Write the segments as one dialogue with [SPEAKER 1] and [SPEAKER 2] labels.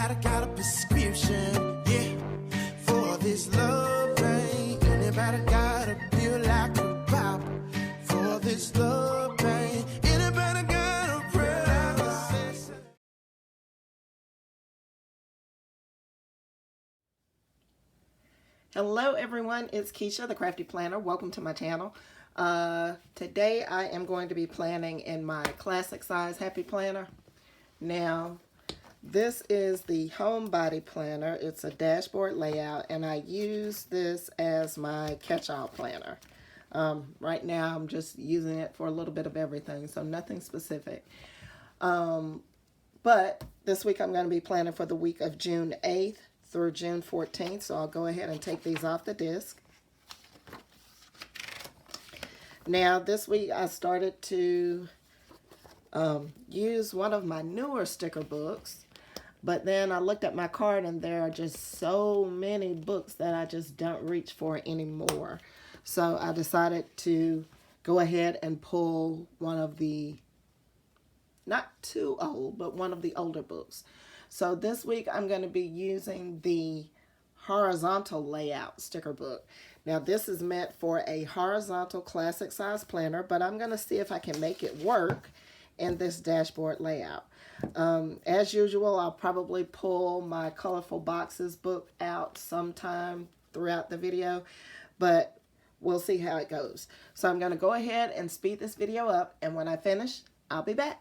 [SPEAKER 1] Anybody got a prescription, yeah, for this love pain? Anybody got a pill like a pop for this love pain? Anybody got a prayer like a session?
[SPEAKER 2] Hello everyone, it's Keisha, the Crafty Planner. Welcome to my channel. Today I am going to be planning in my classic size Happy Planner. Now, this is the Homebody Planner. It's a dashboard layout, and I use this as my catch-all planner. Right now I'm just using it for a little bit of everything, so nothing specific. But this week I'm going to be planning for the week of June 8th through June 14th, so I'll go ahead and take these off the disc. Now this week I started to use one of my newer sticker books, but then I looked at my cart and there are just so many books that I just don't reach for anymore. So I decided to go ahead and pull one of the, not too old, but one of the older books. So this week I'm going to be using the horizontal layout sticker book. Now this is meant for a horizontal classic size planner, but I'm going to see if I can make it work in this dashboard layout. As usual, I'll probably pull my Colorful Boxes book out sometime throughout the video, but we'll see how it goes. So I'm going to go ahead and speed this video up, and when I finish, I'll be back.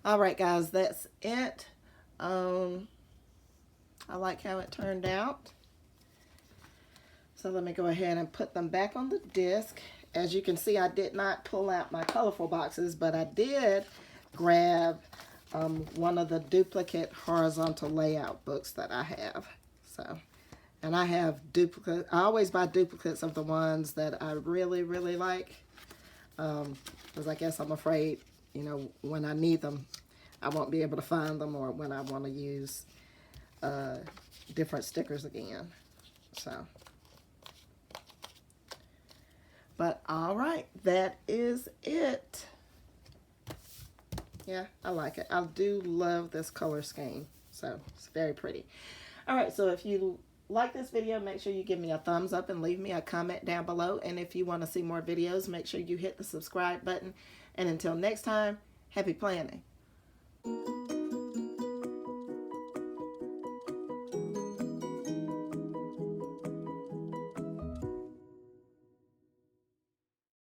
[SPEAKER 2] All right, guys, that's it. I like how it turned out. So let me go ahead and put them back on the disc. As you can see, I did not pull out my colorful boxes, but I did grab one of the duplicate horizontal layout books that I have. So, and I have duplicate. I always buy duplicates of the ones that I really, really like. Because I guess I'm afraid, you know, when I need them, I won't be able to find them, or when I want to use different stickers again. So, but all right, that is it. Yeah, I like it. I do love this color scheme, so it's very pretty. All right, so if you like this video, make sure you give me a thumbs up and leave me a comment down below. And if you want to see more videos, make sure you hit the subscribe button. And until next time, happy planning.